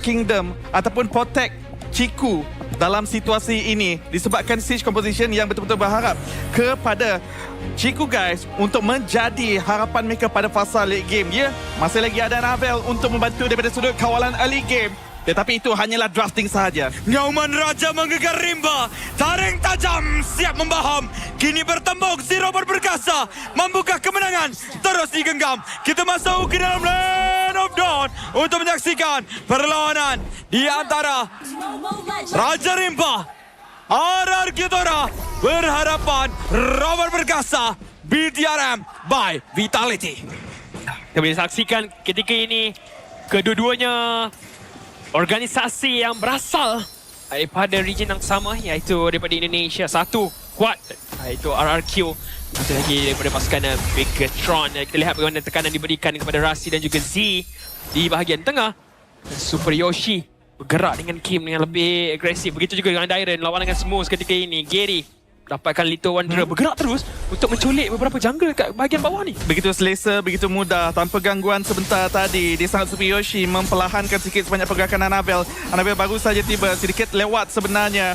Kingdom ataupun protect Chiku dalam situasi ini disebabkan siege composition yang betul-betul berharap kepada Chiku guys untuk menjadi harapan mereka pada fasa late game. Ya, masih lagi ada Navel untuk membantu daripada sudut kawalan early game. Tetapi itu hanyalah drafting sahaja. Nyauman Raja menggegar rimba. Taring tajam siap membaham. Kini bertembok Zero berperkasa. Mampukah kemenangan terus digenggam? Kita masuk ke dalam Land of Dawn untuk menyaksikan perlawanan di antara Raja Rimba, RR Kitora berhadapan Robert Perkasa, BTRM by Vitality. Kita boleh saksikan ketika ini kedua-duanya organisasi yang berasal daripada region yang sama, iaitu daripada Indonesia. Satu kuat, iaitu RRQ. Satu lagi daripada pasukan Bigatron. Kita lihat bagaimana tekanan diberikan kepada Rasi dan juga Z di bahagian tengah. Dan Super Yoshi bergerak dengan Kim yang lebih agresif. Begitu juga dengan Dairen, lawan dengan Smooth ketika ini. Gary dapatkan Little Wanderer bergerak terus untuk menculik beberapa jungle kat bahagian bawah ni. Begitu selesa, begitu mudah. Tanpa gangguan sebentar tadi, di sangat Super Yoshi memperlahankan sikit sebanyak pergerakan Annabelle. Annabelle baru saja tiba, sedikit lewat sebenarnya.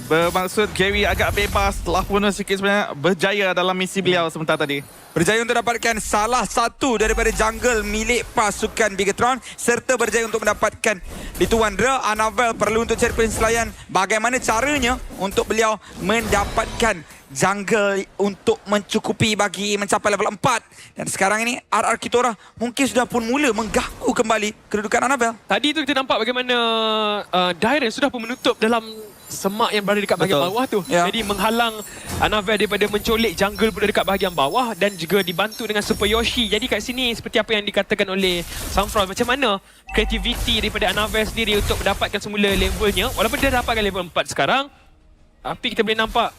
Bermaksud Gary agak bebas telah pun sikit sebanyak berjaya dalam misi beliau sebentar tadi. Berjaya untuk dapatkan salah satu daripada jungle milik pasukan Bigatron serta berjaya untuk mendapatkan Little Wanderer. Annabelle perlu untuk cari penselaian bagaimana caranya untuk beliau mendapatkan jungle untuk mencukupi bagi mencapai level 4. Dan sekarang ini RR Kitora mungkin sudah pun mula mengganggu kembali kedudukan Annabelle. Tadi tu kita nampak bagaimana Dairen sudah pun menutup dalam semak yang berada dekat bahagian bawah tu. Ya. Jadi menghalang Annabelle daripada menculik jungle berada dekat bahagian bawah dan juga dibantu dengan Super Yoshi. Jadi kat sini seperti apa yang dikatakan oleh Sunfrost, macam mana kreativiti daripada Annabelle sendiri untuk mendapatkan semula levelnya. Walaupun dia dapatkan level 4 sekarang, tapi kita boleh nampak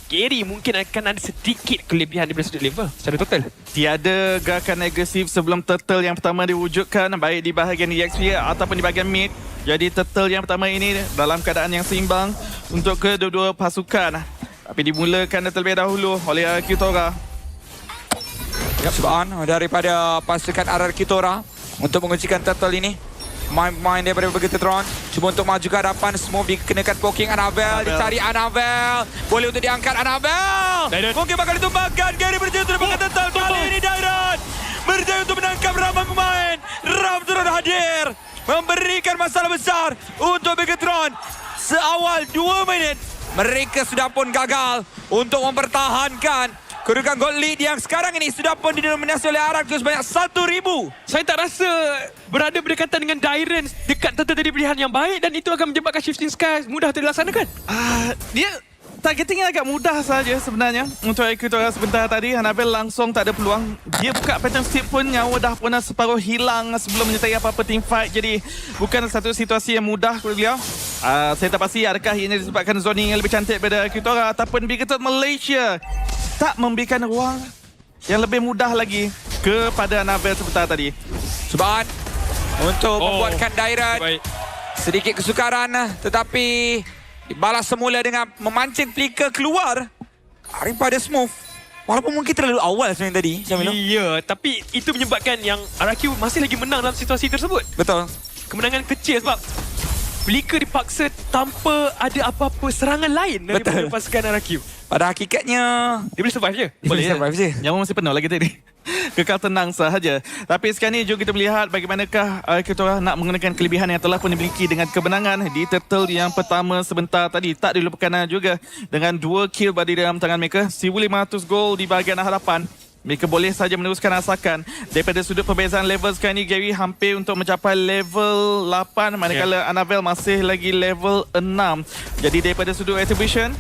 Gary mungkin akan ada sedikit kelebihan daripada sudut level secara total. Tiada gerakan agresif sebelum turtle yang pertama diwujudkan, baik di bahagian EXP ataupun di bahagian mid. Jadi turtle yang pertama ini dalam keadaan yang seimbang untuk kedua-dua pasukan. Tapi dimulakan terlebih dahulu oleh Kitora. Cubaan daripada pasukan RR Kitora untuk menguncikan turtle ini. Main daripada Bigatron, cuba untuk maju ke hadapan. Smooth dikenakan poking Annabelle. Dicari Annabelle, boleh untuk diangkat Annabelle. Mungkin bakal ditumbangkan. Gary berjaya untuk dapatkan turtle. Kali ini Dairen berjaya untuk menangkap ramai pemain. Ram turun hadir, memberikan masalah besar untuk Bigatron. Seawal 2 minit mereka sudah pun gagal untuk mempertahankan kedudukan gold lead yang sekarang ini sudah pun didominasi oleh RRQ sebanyak 1,000. Saya tak rasa berada berdekatan dengan Dairen dekat tadi pilihan yang baik dan itu akan menyebabkan shifting sky mudah dilaksanakan. Dia targetingnya agak mudah saja sebenarnya. Untuk Kitora sebentar tadi, Annabelle langsung tak ada peluang. Dia buka pattern steep pun, nyawa dah pun separuh hilang sebelum menyertai apa-apa team fight. Jadi bukan satu situasi yang mudah kepada beliau. Saya tak pasti adakah ini disebabkan zoning yang lebih cantik daripada Kitora ataupun Bigatron Malaysia tak memberikan ruang yang lebih mudah lagi kepada Annabelle sebentar tadi. Cubaan untuk membuatkan Dairen sedikit kesukaran, tetapi dibalas semula dengan memancing flicker keluar daripada Smooth. Walaupun mungkin terlalu awal sebenarnya tadi, Syamil. Ya, tapi itu menyebabkan yang RRQ masih lagi menang dalam situasi tersebut. Betul. Kemenangan kecil sebab flicker dipaksa tanpa ada apa-apa serangan lain daripada pasukan RRQ. Pada hakikatnya Dia boleh survive je. boleh survive je. Nyawa masih penuh lagi tadi. Kekal tenang sahaja. Tapi sekarang ni juga kita melihat bagaimanakah Kitora nak menggunakan kelebihan yang telah pun dimiliki dengan kemenangan di turtle yang pertama sebentar tadi. Tak dilupakan juga dengan 2 kill bagi dalam tangan mereka. 1,500 gol di bahagian hadapan. Mereka boleh saja meneruskan asakan. Daripada sudut perbezaan level sekarang ni, Gary hampir untuk mencapai level 8. Manakala Annabelle masih lagi level 6. Jadi daripada sudut retribution,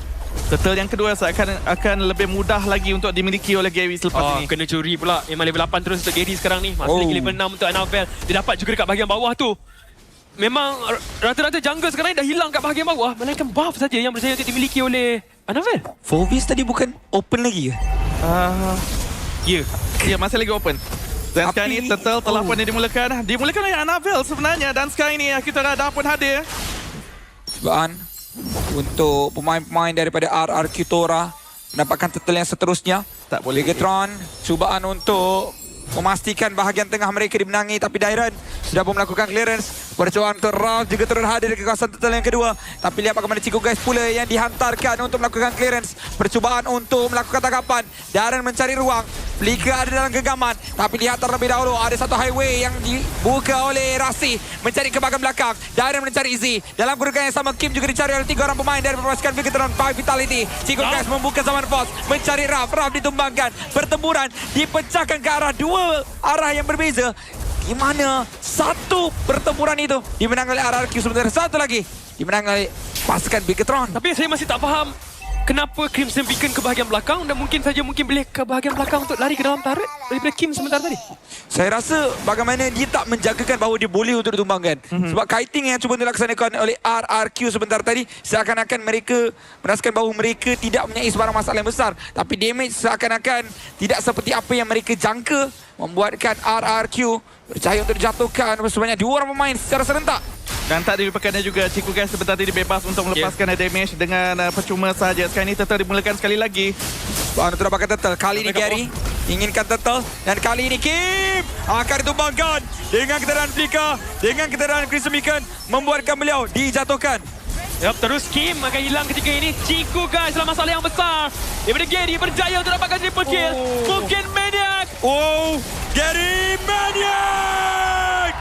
turtle yang kedua akan lebih mudah lagi untuk dimiliki oleh Gary selepas ini. Kena curi pula. Memang level 8 terus untuk Gary sekarang ni. Masih lagi level 6 untuk Annabelle. Dia dapat juga dekat bahagian bawah tu. Memang rata-rata jungle sekarang ni dah hilang kat bahagian bawah. Melainkan buff saja yang berjaya untuk dimiliki oleh Annabelle. Fovis tadi bukan open lagi ke? Ya, masih lagi open. Dan sekarang ni turtle telah pun dimulakan. Dimulakan oleh Annabelle sebenarnya. Dan sekarang ini kita dah pun hadir. Cubaan untuk pemain-pemain daripada RR Kitora mendapatkan turtle yang seterusnya. Tak boleh. Bigatron cubaan untuk memastikan bahagian tengah mereka dimenangi, tapi Dairen sudah pun melakukan clearance. Percobaan untuk Ralph juga turut hadir di kawasan turtle yang kedua. Tapi lihat bagaimana Chico Guys pula yang dihantarkan untuk melakukan clearance. Percobaan untuk melakukan tangkapan. Darren mencari ruang. Flicker ada dalam genggaman. Tapi lihat terlebih dahulu ada satu highway yang dibuka oleh Rasi. Mencari ke bahagian belakang. Darren mencari Izzy. Dalam kedudukan yang sama Kim juga dicari oleh 3 orang pemain dari pasukan Vegetron 5 Vitality. Chico Guys membuka zaman force. Mencari Ralph. Ralph ditumbangkan. Pertempuran dipecahkan ke arah 2 arah yang berbeza. Di mana satu pertempuran itu dimenang oleh RRQ, sementara satu lagi dimenang oleh pasukan Bigetron. Tapi saya masih tak faham kenapa Crimson Beacon ke bahagian belakang dan mungkin boleh ke bahagian belakang untuk lari ke dalam turret daripada Kim sebentar tadi. Saya rasa bagaimana dia tak menjagakan bahawa dia boleh untuk ditumbangkan. Sebab kiting yang cuba dilaksanakan oleh RRQ sebentar tadi, seakan-akan mereka merasakan bahawa mereka tidak mempunyai sebarang masalah yang besar. Tapi damage seakan-akan tidak seperti apa yang mereka jangka, membuatkan RRQ berjaya untuk dijatuhkan sebanyak 2 orang pemain secara serentak. Dan tak dilupakannya juga Chico Guys sebentar tadi bebas untuk melepaskan damage dengan percuma sahaja. Sekarang ini Turtle dimulakan sekali lagi. Untuk dapatkan Turtle. Kali ini Gary inginkan Turtle. Dan kali ini Kim akan ditumbangkan dengan kenderaan Flicker, dengan kenderaan Crimson Beacon, membuatkan beliau dijatuhkan. Yap, terus Kim akan hilang ketika ini. Chico Guys dalam masalah yang besar. Daripada Gary berjaya untuk dapatkan triple kill. Mungkin Maniac. Oh, Gary Maniac!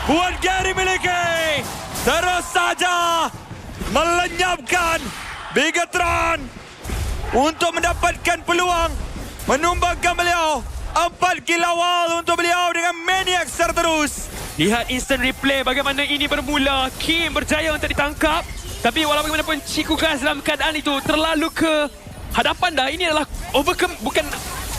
Buat Gary miliki terus saja melenyapkan Bigetron untuk mendapatkan peluang menumbangkan beliau 4 kill awal untuk beliau dengan Maniac secara terus. Lihat instant replay bagaimana ini bermula. Kim berjaya untuk ditangkap. Tapi walaupun bagaimanapun Chico Guys dalam keadaan itu terlalu ke hadapan dah. Ini adalah bukan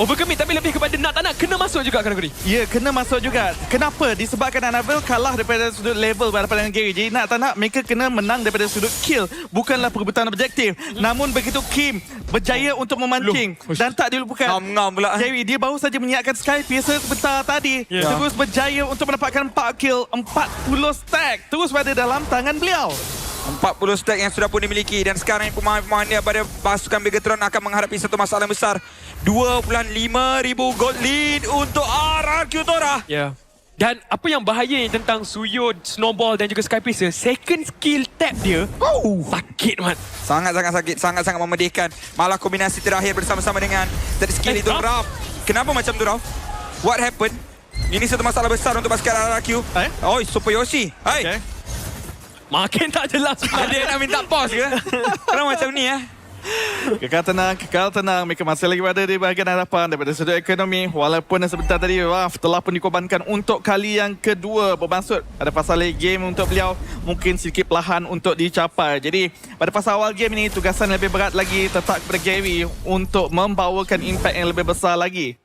overcommit tapi lebih kepada nak tak nak kena masuk juga kategori. Ya, kena masuk juga. Kenapa? Disebabkan Annabelle kalah daripada sudut level berhadapan dengan Gary. Jadi nak tak nak mereka kena menang daripada sudut kill. Bukanlah perebutan objektif. Namun begitu Kim berjaya untuk memancing. Dan tak dilupakan Ngam-ngam pula. Gary, dia baru saja menyiapkan Sky Piercer sebentar tadi. Terus berjaya untuk mendapatkan 4 kill, 40 stack. Terus berada dalam tangan beliau. 40 stack yang sudah pun dimiliki. Dan sekarang pemain-pemain dia pada pasukan Bigetron akan menghadapi satu masalah yang besar. 25,000 gold lead untuk RRQ Tora. Ya. Dan apa yang bahayanya tentang Suyo, Snowball dan juga Skypiece, second skill tap dia sakit mat. Sangat-sangat sakit, sangat-sangat memedihkan. Malah kombinasi terakhir bersama-sama dengan third skill itu Ralph. Kenapa macam tu Ralph? What happened? Ini satu masalah besar untuk pasukan RRQ. Oh, Super Yoshi. Hai. Okay. Makin tak jelas. Dia nak minta pause ke? Kenapa macam ni ya? Kekal tenang. Mereka masih lagi berada di bahagian hadapan daripada sudut ekonomi. Walaupun sebentar tadi Ralph telah pun dikorbankan untuk kali yang kedua. Bermaksud pada fasa late game untuk beliau mungkin sedikit perlahan untuk dicapai. Jadi pada fasa awal game ini tugasan lebih berat lagi tetap kepada Gary untuk membawakan impact yang lebih besar lagi.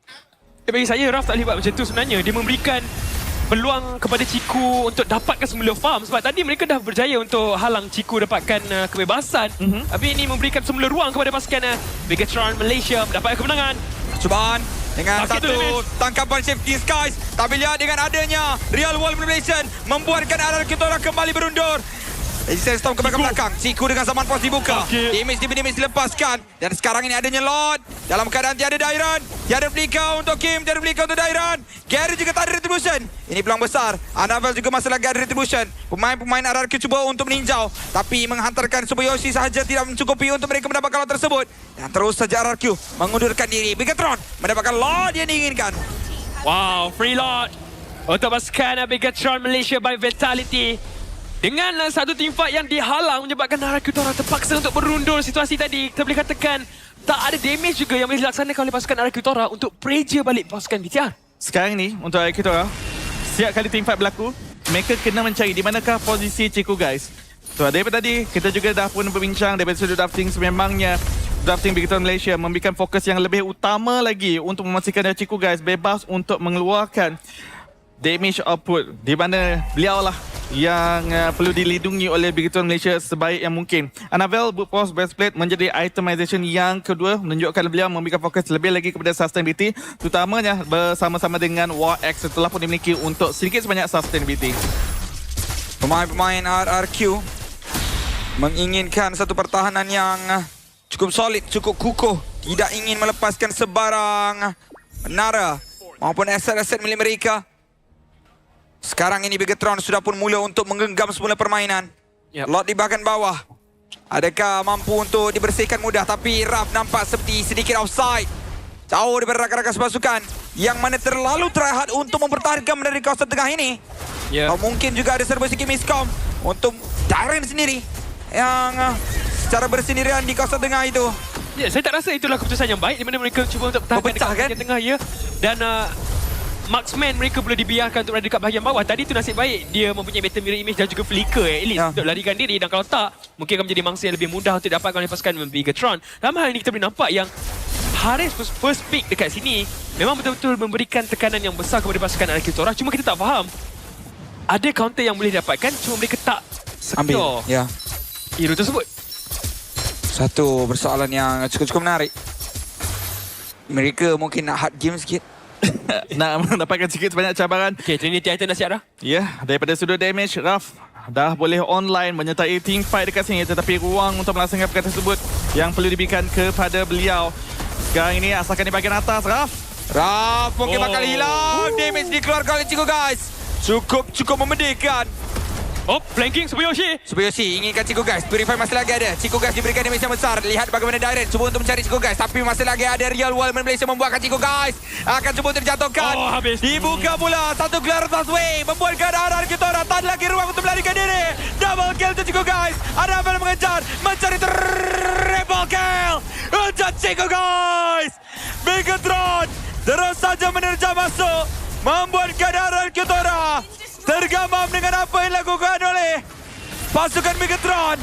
Bagi saya Ralph tak boleh buat macam tu sebenarnya. Dia memberikan peluang kepada Chico untuk dapatkan semula farm. Sebab tadi mereka dah berjaya untuk halang Chico dapatkan kebebasan. Tapi ini memberikan semula ruang kepada pasukan Bigetron Malaysia mendapatkan kemenangan. Cubaan dengan Sakit satu tangkapan Safety Skies. Tapi lihat dengan adanya Real World Manipulation membuatkan RRQ Tora kembali berundur. Resistance Storm ke belakang. Chico dengan zaman pos dibuka. Damage dilepaskan. Dan sekarang ini adanya Lord. Dalam keadaan tiada Dairan. Tiada Flicker untuk Kim. Tiada Flicker untuk Dairan. Gary juga tak ada Retribution. Ini peluang besar. Annabelle juga masih lagi ada Retribution. Pemain-pemain RRQ cuba untuk meninjau. Tapi menghantarkan Super Yoshi sahaja tidak mencukupi untuk mereka mendapatkan Lord tersebut. Dan terus saja RRQ mengundurkan diri. Bigetron mendapatkan Lord yang diinginkan. Wow, free Lord untuk pasukan Bigetron Malaysia by Vitality. Dengan satu teamfight yang dihalang menyebabkan RRQ Tora terpaksa untuk berundur situasi tadi. Kita boleh katakan tak ada damage juga yang boleh dilaksanakan oleh pasukan RRQ Tora untuk pressure balik pasukan BTR. Sekarang ni untuk RRQ Tora, setiap kali teamfight berlaku, mereka kena mencari di manakah posisi Chico Guys. So daripada tadi kita juga dah pun berbincang daripada sudut drafting, sememangnya drafting Bigetron Malaysia memberikan fokus yang lebih utama lagi untuk memastikan Chico Guys bebas untuk mengeluarkan damage output, di mana beliau lah yang perlu dilindungi oleh Bigetron Malaysia sebaik yang mungkin. Annabelle Boot Force Breastplate menjadi itemization yang kedua, menunjukkan beliau memberikan fokus lebih lagi kepada sustainability, terutamanya bersama-sama dengan War X setelah pun dimiliki untuk sedikit sebanyak sustainability. Pemain-pemain RRQ menginginkan satu pertahanan yang cukup solid, cukup kukuh. Tidak ingin melepaskan sebarang menara maupun aset-aset milik mereka. Sekarang ini Bigetron sudah pun mula untuk menggenggam semula permainan. Yep. Lot di bahagian bawah. Adakah mampu untuk dibersihkan mudah? Tapi Raf nampak seperti sedikit offside. Jauh daripada rakan-rakan sepasukan. Yang mana terlalu try hard untuk mempertahankan dari kawasan tengah ini. Ya. Mungkin juga ada serba sikit miskom untuk Darren sendiri. Yang secara bersendirian di kawasan tengah itu. Ya, saya tak rasa itulah keputusan yang baik di mana mereka cuba untuk pertahankan Berpecah, dekat bahagian tengah, ya. Dan marksman mereka boleh dibiarkan untuk berada dekat bahagian bawah. Tadi tu nasib baik dia mempunyai battle mirror image dan juga flicker at least untuk larikan diri. Dan kalau tak, mungkin akan menjadi mangsa yang lebih mudah untuk dapatkan oleh pasukan Bigetron. Dalam hal ini kita boleh nampak yang Haris first pick dekat sini memang betul-betul memberikan tekanan yang besar kepada pasukan Alkitora. Cuma kita tak faham ada counter yang boleh dapatkan, cuma mereka tak Ambil. secure Ya. hero tersebut. Satu persoalan yang cukup-cukup menarik. Mereka mungkin nak hard game sikit. Nak mendapatkan sikit sebanyak cabaran. Okay, Trinity item dah siap dah? Ya, daripada sudut damage, Raf dah boleh online menyertai team fight dekat sini. Tetapi ruang untuk melaksanakan perkara tersebut yang perlu diberikan kepada beliau. Sekarang ini asalkan di bahagian atas, Raf. Raf mungkin bakal hilang. Damage dikeluarkan oleh Chico guys. Cukup memedihkan. Oh, flanking Subayoshi. Subayoshi inginkan Chico guys. Purify masih lagi ada. Chico guys diberikan damage yang besar. Lihat bagaimana Darren cuba untuk mencari Chico guys. Tapi masih lagi ada Real World Malaysia membuatkan Chico guys akan cuba untuk dijatuhkan. Oh, habis. Dibuka pula satu gelar Tasway. Membuatkan arah kita orang. Tak ada lagi ruang untuk melarikan diri. Double kill untuk Chico guys. Ada apa mengejar. Mencari triple kill. Untuk Chico guys. Bigetron terus saja menerjang masuk. Membuatkan arah kita orang tergamam dengan apa yang dilakukan oleh pasukan Bigetron.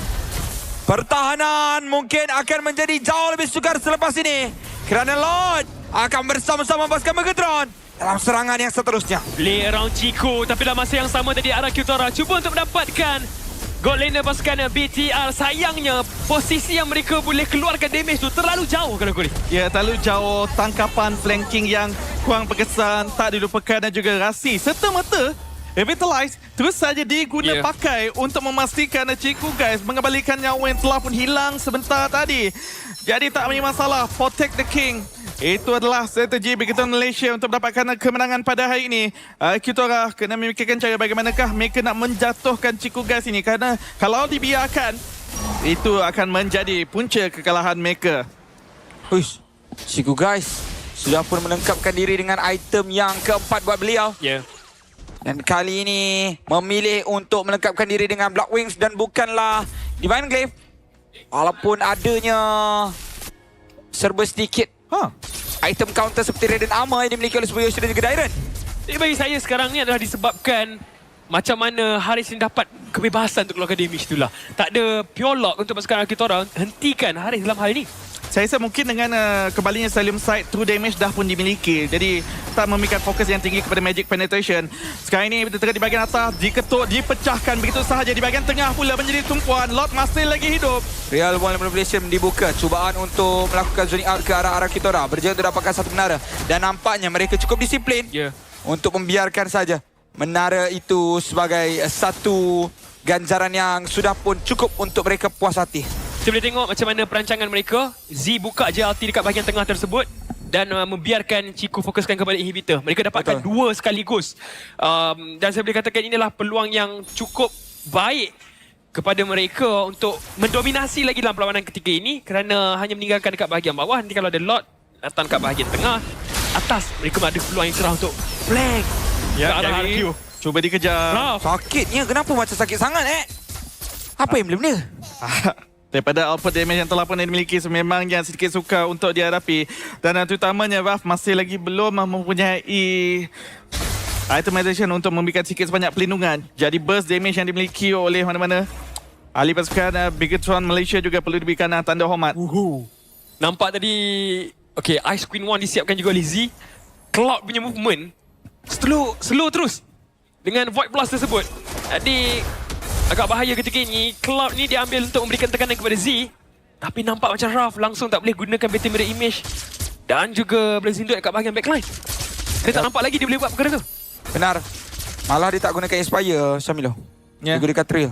Pertahanan mungkin akan menjadi jauh lebih sukar selepas ini. Kerana Lord akan bersama-sama pasukan Bigetron dalam serangan yang seterusnya. Play around Chico, tapi dalam masa yang sama tadi arah Kyutora cuba untuk mendapatkan goal laner pasukan BTR. Sayangnya posisi yang mereka boleh keluarkan damage tu terlalu jauh kalau kau ni. Ya, terlalu jauh. Tangkapan flanking yang kurang berkesan tak dilupakan dan juga rasi serta-merta Revitalize terus saja diguna pakai untuk memastikan Chico guys mengembalikan nyawa yang telah pun hilang sebentar tadi. Jadi tak ada masalah. Protect the King. Itu adalah strategi Bigetron Malaysia untuk mendapatkan kemenangan pada hari ini. Kyutora kena memikirkan cara bagaimanakah mereka nak menjatuhkan Chico guys ini. Kerana kalau dibiarkan, itu akan menjadi punca kekalahan mereka. Huish, Chico guys sudah pun melengkapkan diri dengan item yang keempat buat beliau. Ya. Dan kali ini memilih untuk melengkapkan diri dengan Black Wings dan bukanlah Divine Glaive. Walaupun adanya serba sedikit item counter seperti Radiant Armor yang dimiliki oleh Subayoshi dan juga Darren. Jadi bagi saya sekarang ni adalah disebabkan macam mana Haris ni dapat kebebasan untuk keluarkan damage itulah. Tak ada pure lock untuk pasukan Alkitora hentikan Haris dalam hal ini. Saya rasa mungkin dengan kembalinya Stylium Sight, true damage dah pun dimiliki. Jadi tak memberikan fokus yang tinggi kepada Magic Penetration. Sekarang ini tengah di bahagian atas, diketuk, dipecahkan begitu sahaja. Di bahagian tengah pula menjadi tumpuan. Lot masih lagi hidup. Real World Manipulation dibuka. Cubaan untuk melakukan zoning out ke arah Kitora. Berjaya untuk dapatkan satu menara. Dan nampaknya mereka cukup disiplin untuk membiarkan saja menara itu sebagai satu ganjaran yang sudah pun cukup untuk mereka puas hati. Kita boleh tengok macam mana perancangan mereka. Z buka JLT dekat bahagian tengah tersebut dan membiarkan Chico fokuskan kepada inhibitor. Mereka dapatkan dua sekaligus. Dan saya boleh katakan inilah peluang yang cukup baik kepada mereka untuk mendominasi lagi dalam perlawanan ketiga ini kerana hanya meninggalkan dekat bahagian bawah. Nanti kalau ada Lord datang dekat bahagian tengah, atas mereka ada peluang yang cerah untuk flank ke arah RQ. Cuba dikejar. Sakitnya kenapa macam sakit sangat Apa yang belum dia? Daripada output damage yang telah pun dimiliki, sememangnya sedikit sukar untuk dihadapi. Dan terutamanya Raf masih lagi belum mempunyai itemization untuk memberikan sikit sebanyak pelindungan. Jadi burst damage yang dimiliki oleh mana-mana ahli pasukan Bigetron Malaysia juga perlu diberikan tanda hormat. Nampak tadi, okay, Ice Queen 1 disiapkan juga oleh Z. Cloud punya movement slow terus dengan Void Blast tersebut. Jadi agak bahaya ketika ini. Cloud ni diambil untuk memberikan tekanan kepada Z. Tapi nampak macam Raf langsung tak boleh gunakan Battle Mirror Image. Dan juga boleh zindut dekat bahagian backline. Dia tak nampak lagi dia boleh buat perkara tu. Benar. Malah dia tak gunakan Inspire, Syamilo. Dia gunakan Trail.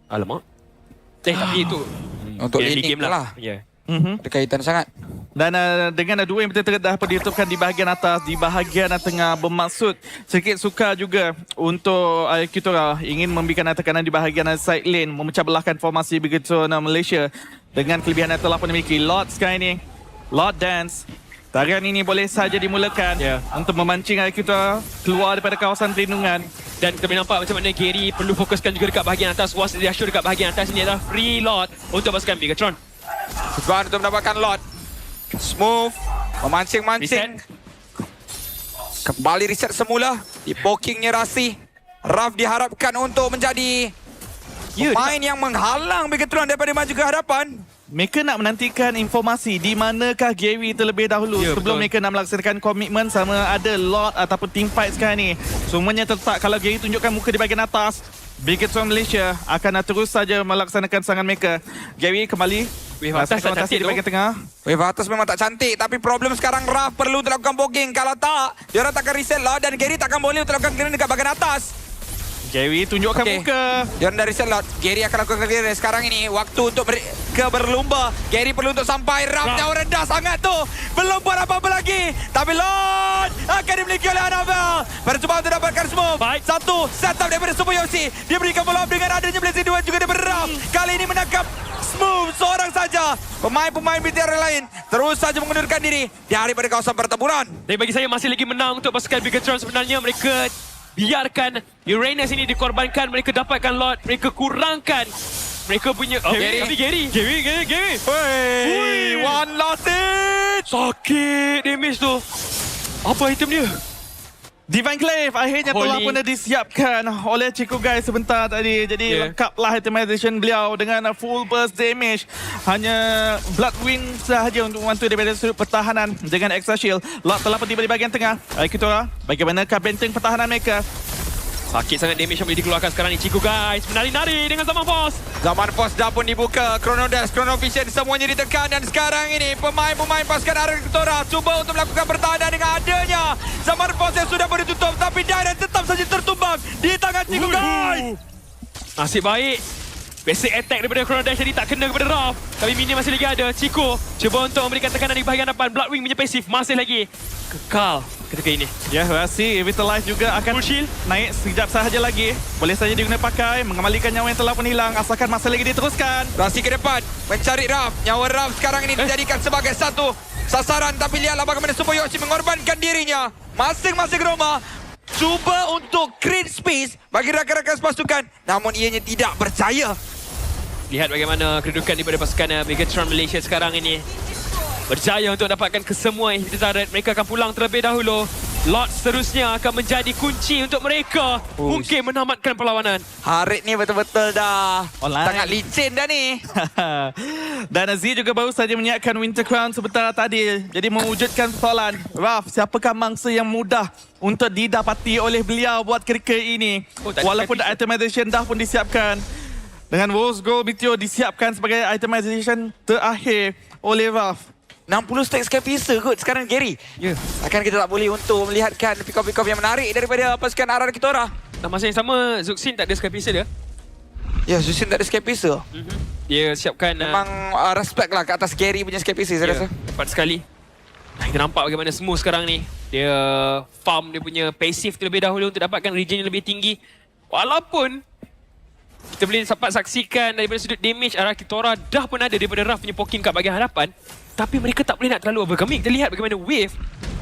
Alamak. Tapi itu untuk late game lah. Ya. Ada kaitan sangat. Dan dengan dua yang betul-betul dah dihitungkan di bahagian atas, di bahagian tengah bermaksud sedikit suka juga untuk Kitora ingin memberikan tekanan di bahagian side lane, memecah belahkan formasi begitu Malaysia dengan kelebihan yang telah pun dimiliki. Lord sekarang ini, Lord Dance. Tarian ini boleh saja dimulakan untuk memancing Kitora keluar daripada kawasan perlindungan. Dan kita boleh nampak macam mana Gary perlu fokuskan juga dekat bahagian atas. Was dia show dekat bahagian atas ini adalah free Lord untuk pasukan Bigatron. Sebab untuk mendapatkan Lord. Smooth, memancing-mancing. Kembali reset semula. Di pokingnya Rasi. Raf diharapkan untuk menjadi pemain yang menghalang Bigatron daripada maju ke hadapan. Mereka nak menantikan informasi di manakah Gary terlebih dahulu sebelum mereka nak melaksanakan komitmen sama ada Lord ataupun team fight sekarang ni. Semuanya terletak kalau Gary tunjukkan muka di bahagian atas, Bigatron Malaysia akan terus saja melaksanakan serangan mereka. Gary kembali. Wave atas tak cantik di bahagian tengah. Wave atas memang tak cantik, tapi problem sekarang Raf perlu untuk lakukan poking. Kalau tak, diorang takkan reset Lord dan Gary takkan boleh untuk lakukan clearance dekat bahagian atas. Gary tunjukkan muka. Diorang dari reset Lord. Gary akan lakukan clearance. Sekarang ini waktu untuk berlumba. Gary perlu untuk sampai. Raf jauh rendah sangat tu. Belum buat apa-apa lagi. Tapi Lord akan dimiliki oleh Annabelle. Percubaan untuk dapatkan smooth. Satu setup daripada Super Yoshi. Dia berikan follow up dengan adanya Blazing 2 juga daripada Raf. Kali ini menangkap Smooth seorang saja. Pemain-pemain BTR lain terus saja mengundurkan diri daripada kawasan pertempuran. Tapi bagi saya masih lagi menang untuk pasukan Bigatron. Sebenarnya mereka biarkan Uranus ini dikorbankan. Mereka dapatkan Lord. Mereka kurangkan mereka punya... Gary. Wey, one lost it. Sakit damage tu. Apa item dia? Divine Glaive akhirnya telah pun disiapkan oleh Chico Guys sebentar tadi. Jadi lengkaplah itemization beliau dengan full burst damage. Hanya Bloodwind sahaja untuk membantu daripada sudut pertahanan dengan extra shield. Lot telah pun tiba di bahagian tengah. Kitora, bagaimanakah benteng pertahanan mereka? Sakit sangat damage yang boleh dikeluarkan sekarang ni Chico Guys. Menari-nari dengan Zaman Force. Zaman Force dah pun dibuka. Chrono Dash, Chrono Vision semuanya ditekan. Dan sekarang ini pemain-pemain pasukan Arena Kitora cuba untuk melakukan pertahanan dengan adanya Zaman Force yang sudah pun ditutup. Tapi Dairen tetap saja tertumbang di tangan Chico Guys. Nasib baik. Basic attack daripada Chrono Dash tadi tak kena kepada Ralph. Tapi minion masih lagi ada. Chico cuba untuk memberikan tekanan di bahagian depan. Bloodwing punya pasif masih lagi kekal ketika ini. Ya, Rasi Vitalize juga akan naik sekejap sahaja lagi. Boleh saja diguna pakai, mengembalikan nyawa yang telah pun hilang asalkan masa lagi diteruskan. Rasi ke depan, mencari Raf. Nyawa Raf sekarang ini dijadikan sebagai satu sasaran. Tapi lihatlah bagaimana Super Yoshi mengorbankan dirinya. Masing-masing Roma cuba untuk create space bagi rakan-rakan pasukan. Namun ianya tidak percaya. Lihat bagaimana kedudukan daripada pasukan Bigatron Malaysia sekarang ini. Berjaya untuk dapatkan kesemua inhibitor turret. Mereka akan pulang terlebih dahulu. Lord seterusnya akan menjadi kunci untuk mereka. Mungkin menamatkan perlawanan. Harit ni betul-betul dah online. Sangat licin dah ni. Dan Z juga baru saja menyiapkan Winter Crown sebentar tadi. Jadi mewujudkan persoalan. Raf, siapakah mangsa yang mudah untuk didapati oleh beliau buat ketika ini? Walaupun itemization dah pun disiapkan. Dengan Rose Gold Meteor disiapkan sebagai itemization terakhir oleh Raf. 60 stack Skypicer kot sekarang Gary. Akan kita tak boleh untuk melihatkan pick-off yang menarik daripada pasukan Arena Kitora. Dalam masa yang sama, Zuxin tak ada Skypicer dia. Ya, Zuxin tak ada Skypicer. Dia siapkan... Memang respect lah ke atas Gary punya Skypicer saya rasa. Tepat sekali. Kita nampak bagaimana Smooth sekarang ni. Dia farm dia punya passive terlebih dahulu untuk dapatkan region yang lebih tinggi. Walaupun kita boleh dapat saksikan daripada sudut damage Arena Kitora dah pun ada daripada Raf punya poking kat bahagian hadapan. Tapi mereka tak boleh nak terlalu overcoming. Kita lihat bagaimana wave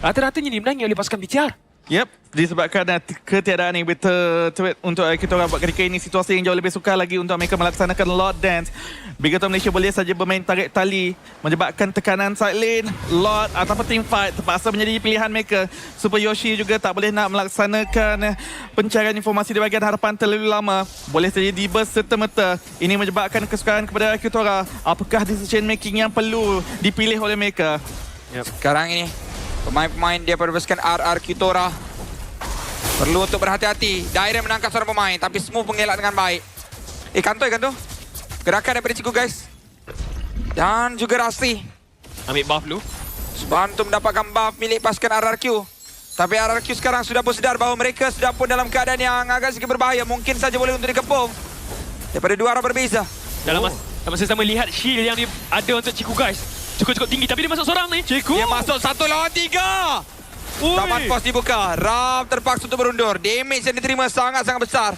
rata-ratanya dimenangi oleh pasukan BTR. Yep, disebabkan ketiadaan yang betul untuk kita orang buat ketika ini situasi yang jauh lebih sukar lagi untuk mereka melaksanakan Lord Dance. Bigatron Malaysia boleh saja bermain tarik tali menyebabkan tekanan side lane, Lord ataupun team fight terpaksa menjadi pilihan mereka. Super Yoshi juga tak boleh nak melaksanakan pencarian informasi di bahagian hadapan terlalu lama. Boleh saja di-burst serta-merta. Ini menyebabkan kesukaran kepada Kitora. Apakah decision making yang perlu dipilih oleh mereka? Sekarang ini pemain-pemain dia berbaskan RR Kitora perlu untuk berhati-hati. Dairen menangkap seorang pemain tapi Smooth mengelak dengan baik. Kanto. Gerakan daripada Chico Guys. Dan juga Rasi ambil buff dulu. Bantu mendapatkan buff milik pasukan RRQ. Tapi RRQ sekarang sudah pun sedar bahawa mereka sudah pun dalam keadaan yang agak sedikit berbahaya. Mungkin saja boleh untuk dikepung daripada dua arah berbeza. Dalam masa sama lihat shield yang dia ada untuk Chico Guys. cukup tinggi. Tapi dia masuk seorang ni. Ciku. Dia masuk 1 lawan 3. Taman pos dibuka. Raf terpaksa untuk berundur. Damage yang diterima sangat-sangat besar.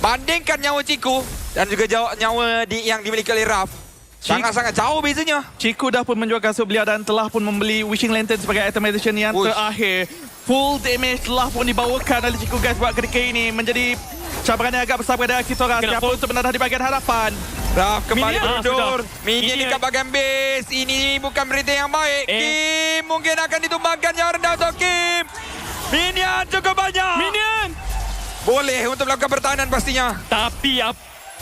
Bandingkan nyawa Ciku dan juga nyawa yang dimiliki oleh Raf. Sangat-sangat jauh bezanya. Ciku dah pun menjual kasut beliau dan telah pun membeli Wishing Lantern sebagai itemization yang terakhir. Full damage telah pun dibawakan oleh Ciku guys buat ketika ini. Menjadi cabaran yang agak besar pada Kitora. Siapa untuk menadah di bahagian harapan. Raf kembali Minion. berundur. Minion. Minion dekat bahagian base. Ini bukan berita yang baik. Kim mungkin akan ditumbangkan yang rendah untuk Kim. Minion cukup banyak. Minion. Boleh untuk melakukan pertahanan pastinya. Tapi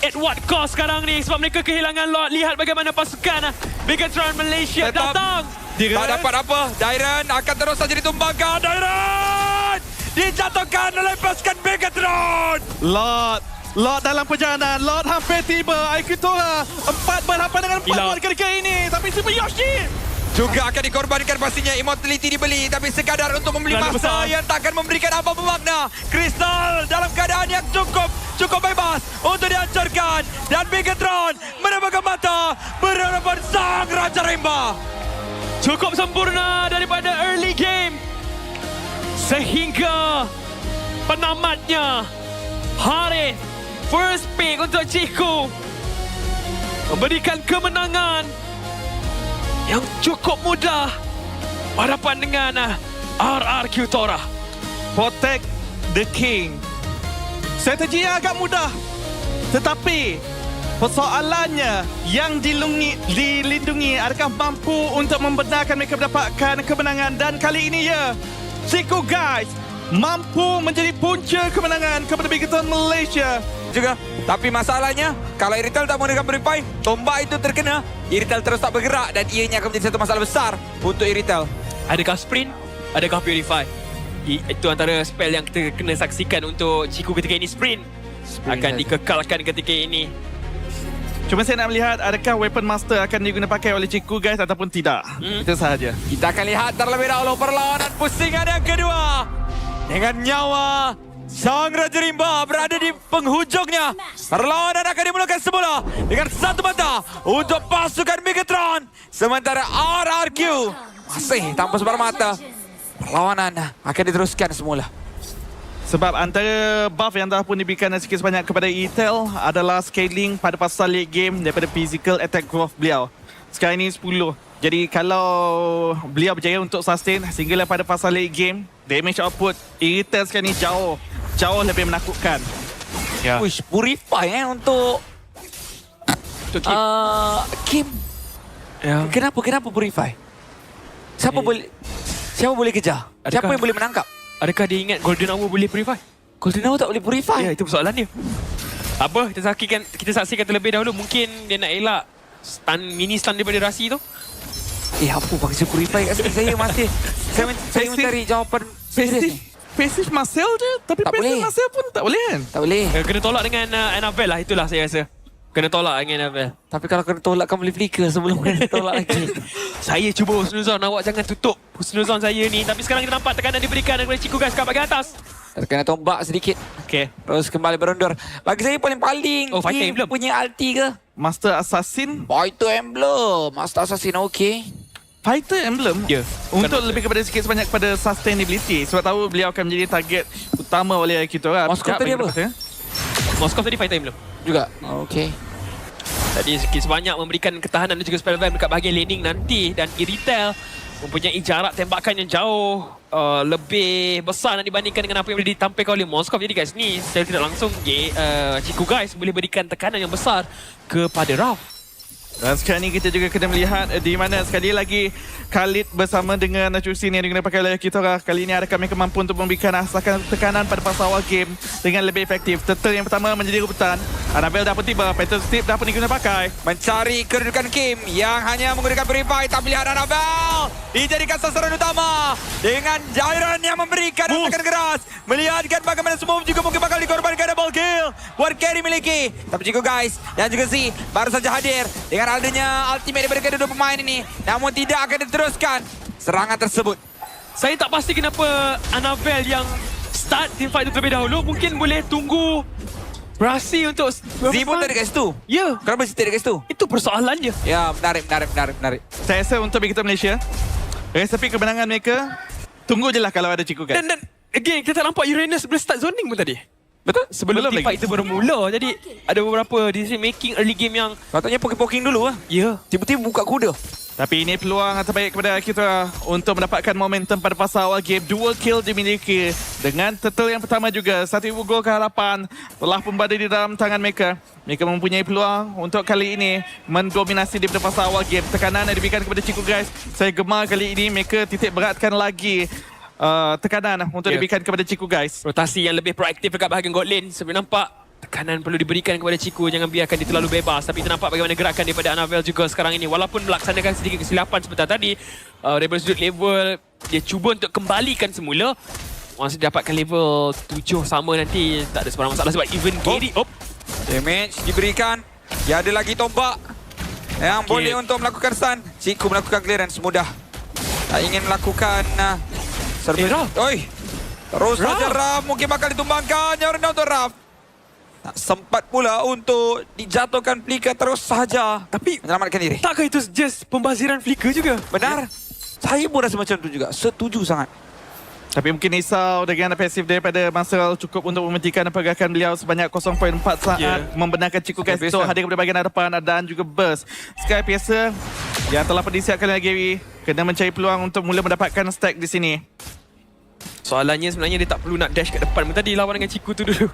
at what cost sekarang ni? Sebab mereka kehilangan Lord. Lihat bagaimana pasukan Megatron Malaysia Tetap. datang. Tak dapat apa. Dairon akan terus saja ditumbangkan. Dairon dijatuhkan oleh pasukan Megatron. Lord dalam perjalanan. Lord hampir tiba. Aikitora 4 berhadapan dengan 4 Hilang. buat ketika ini. Tapi Super Yoshi Juga akan dikorbankan pastinya. Immortality dibeli. Tapi sekadar untuk membeli Terlalu masa besar. yang takkan memberikan apa-apa makna. Crystal dalam keadaan yang cukup bebas untuk dihancurkan. Dan Megatron menambahkan mata berhadapan sang Raja Rimba. Cukup sempurna daripada early game. Sehingga penamatnya Harith. First pick untuk Ciku. Memberikan kemenangan yang cukup mudah berhadapan dengan RRQ Tora. protect the king. Strateginya agak mudah. Tetapi persoalannya yang dilindungi adakah mampu untuk membenarkan mereka mendapatkan kemenangan. Dan kali ini ya, Ciku guys mampu menjadi punca kemenangan kepada Megatron Malaysia. Juga. Tapi masalahnya, kalau Iritel tak menggunakan Purify, tombak itu terkena, Iritel terus tak bergerak dan ianya akan menjadi satu masalah besar untuk Iritel. Adakah sprint? Adakah purify? Itu antara spell yang kita kena saksikan untuk Ciku ketika ini. Sprint akan dikekalkan ketika ini. Cuma saya nak melihat adakah Weapon Master akan digunakan pakai oleh Ciku guys ataupun tidak. Itu sahaja. Kita akan lihat terlebih dahulu perlawanan pusingan yang kedua. Dengan nyawa sang Raja Rimba berada di penghujungnya. Perlawanan akan dimulakan semula dengan satu mata untuk pasukan Megatron. Sementara RRQ masih tanpa sebar mata. Perlawanan akan diteruskan semula. Sebab antara buff yang telah pun diberikan sikit sebanyak kepada Iritel adalah scaling pada pasal late game daripada physical attack growth beliau. Sekarang ini 10. Jadi kalau beliau berjaya untuk sustain sehinggalah pada fasa late game, damage output Iritel sekarang ni jauh lebih menakutkan. Ya. Wish, Purify untuk Untuk Kim. Kim. Ya. Kenapa Purify? Siapa boleh kejar? Siapa Adakah- yang boleh menangkap? Adakah dia ingat Golden Hour boleh purify? Golden Hour tak boleh Purify. Ya, itu persoalan dia. Apa? Kita saksikan terlebih dahulu. Mungkin dia nak elak mini stun daripada Rasi tu. Apa bangsa Purify kat sini? Saya masih saya mencari jawapan serius ni. Passive Marcel je. Tapi Tak passive boleh. Marcel pun tak boleh kan? Tak boleh. Kena tolak dengan Annabelle lah. Itulah saya rasa. Kena tolak dengan Annabelle. Tapi kalau kena tolak kan boleh flicker sebelum kena tolak lagi. Saya cuba husnuzon. Awak jangan tutup husnuzon saya ni. Tapi sekarang kita nampak tekanan diberikan oleh Ciku guys kat bahagian atas. Terkena tombak sedikit. Okay. Terus kembali berundur. Bagi saya paling-paling Oh, Fighter Emblem. punya ulti ke? Master Assassin. Fighter Emblem. Master Assassin okey. Fighter Emblem. Ya. Untuk lebih kepada sikit sebanyak kepada sustainability. Sebab tahu beliau akan menjadi target utama oleh Aikitora. Moskov tadi apa? Moskov tadi fighter belum? Juga. Okey. Tadi sikit sebanyak memberikan ketahanan dan juga spell van dekat bahagian laning nanti. Dan Iritel mempunyai jarak tembakan yang jauh lebih besar nak dibandingkan dengan apa yang boleh ditampilkan oleh Moskov. Jadi guys, ni secara tidak langsung Ciku guys boleh berikan tekanan yang besar kepada Raf. Dan sekarang ni kita juga kena melihat di mana sekali lagi Khalid bersama dengan Chusin yang digunakan pakai oleh Aikitora. Kali ini adakah mereka mampu untuk memberikan asakan tekanan pada fasa awal game dengan lebih efektif. Turtle yang pertama menjadi rebutan. Annabelle dah pun tiba. Petal Stip dah pun digunakan pakai. Mencari kedudukan Kim yang hanya menggunakan Purify. Tak melihat Annabelle dijadikan sasaran utama dengan Jairan yang memberikan asakan keras. Melihatkan bagaimana semua juga mungkin bakal dikorbankan double kill buat carry miliki. Tapi juga guys dan juga Z baru saja hadir dengan adanya ultimate daripada kedua pemain ini. Namun tidak akan diteruskan serangan tersebut. Saya tak pasti kenapa Annabelle yang start team fight tu terlebih dahulu. Mungkin boleh tunggu Berhasil untuk Z pun tak ada kat situ. Ya, Kenapa Z tak ada kat situ? itu persoalan je. Ya, menarik. Saya rasa untuk kita Malaysia, resepi kemenangan mereka, tunggu je lah kalau ada Ciku guys. Dan again, kita tak nampak Uranus boleh start zoning pun tadi. Betul? Sebelum Belum team lagi. fight itu baru mula. Jadi ada beberapa decision making early game yang Patutnya poking-poking dulu lah. ya. Tiba-tiba buka kuda. Tapi ini peluang terbaik kepada kita untuk mendapatkan momentum pada fasa awal game. 2 kill dimiliki dengan turtle yang pertama juga. 1,000 gol ke hadapan telah pun berada di dalam tangan mereka. Mereka mempunyai peluang untuk kali ini mendominasi di fasa awal game. Tekanan yang diberikan kepada Ciku guys. Saya gemar kali ini mereka titik beratkan lagi tekanan untuk diberikan kepada Ciku guys. Rotasi yang lebih proaktif dekat bahagian god lane. Sebab nampak tekanan perlu diberikan kepada Ciku. Jangan biarkan dia terlalu bebas. Tapi kita nampak bagaimana gerakan daripada Anavel juga sekarang ini. Walaupun melaksanakan sedikit kesilapan sebentar tadi, daripada sudut level, dia cuba untuk kembalikan semula. Once dia dapatkan level 7 sama nanti, tak ada sebarang masalah. Sebab even Gary, Damage diberikan. Dia ada lagi tombak yang boleh untuk melakukan stun. Ciku melakukan clearance mudah. Tak ingin melakukan Raf. Oi. Terus Raf. saja Raf mungkin bakal ditumbangkan. Yang rendah untuk Raf. Tak sempat pula untuk dijatuhkan Flicker terus sahaja. Tapi Menyelamatkan diri. takkah itu just pembaziran flicker juga? Benar. Saya pun rasa macam tu juga. Setuju sangat. Tapi mungkin risau dengan pasif daripada Marcel cukup untuk menghentikan pergerakan beliau sebanyak 0.4 saat membenarkan Ciku guys Sky untuk Piercer. hadir kepada bahagian hadapan dan juga burst. Sky Piercer yang telah pun disiapkan oleh Gary kena mencari peluang untuk mula mendapatkan stack di sini. Soalannya sebenarnya dia tak perlu nak dash kat depan. Tadi lawan dengan Ciku tu dulu.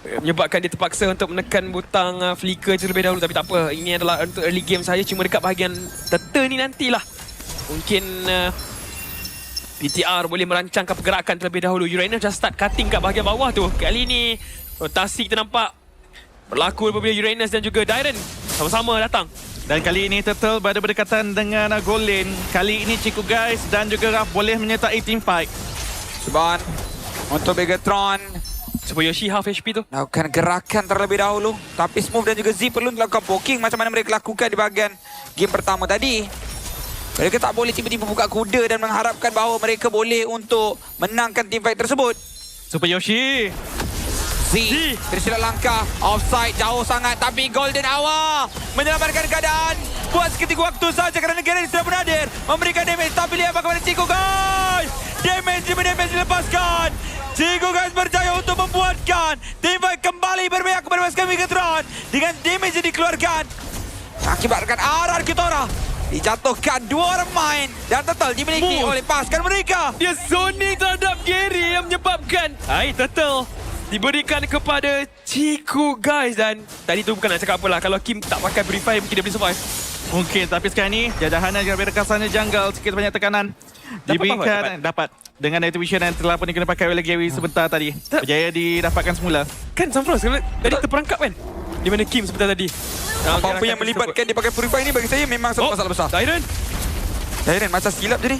Menyebabkan dia terpaksa untuk menekan butang flicker terlebih dahulu. Tapi tak apa. Ini adalah untuk early game saja. Cuma dekat bahagian turtle ni nantilah. Mungkin PTR boleh merancangkan pergerakan terlebih dahulu. Uranus dah start cutting kat bahagian bawah tu. Kali ni rotasi kita nampak berlaku apabila Uranus dan juga Dairen sama-sama datang. Dan kali ini Turtle berada berdekatan dengan goal lane. Kali ini Ciku guys dan juga Raf boleh menyertai team fight. Cuban untuk Megatron. Supaya Yoshi half HP tu. Lakukan gerakan terlebih dahulu. Tapi Smooth dan juga Z perlu melakukan poking macam mana mereka lakukan di bahagian game pertama tadi. Mereka tak boleh tiba-tiba buka kuda dan mengharapkan bahawa mereka boleh untuk menangkan team fight tersebut. Super Yoshi. Z tersilap langkah. Offside jauh sangat. Tapi Golden Hour menyelamatkan keadaan. Buat seketika waktu saja kerana Garen sudah beradir. Memberikan damage. Tapi lihat bagaimana Ciku guys. Damage dilepaskan. Ciku guys berjaya untuk membuatkan team fight kembali berpihak kepada pasukan Megatron. Dengan damage yang dikeluarkan. Akibatkan RR Kitora. Dijatuhkan dua orang main. Dan total dimiliki oleh pasukan mereka. Dia zoning terhadap Gary yang menyebabkan Turtle diberikan kepada Ciku guys. Dan tadi tu bukan nak cakap apalah. Kalau Kim tak pakai Purify mungkin dia boleh survive. Mungkin tapi sekarang ni jajahan yang lebih rekasannya jungle sikit banyak tekanan. Diberikan dapat dengan night vision yang telah pun dikena pakai oleh Gary sebentar tadi. Berjaya didapatkan semula. Kan Samfros tadi terperangkap kan. Di mana Kim sebentar tadi. Apa-apa yang melibatkan dia pakai Purify ni bagi saya memang satu masalah besar. Dairen macam silap je ni.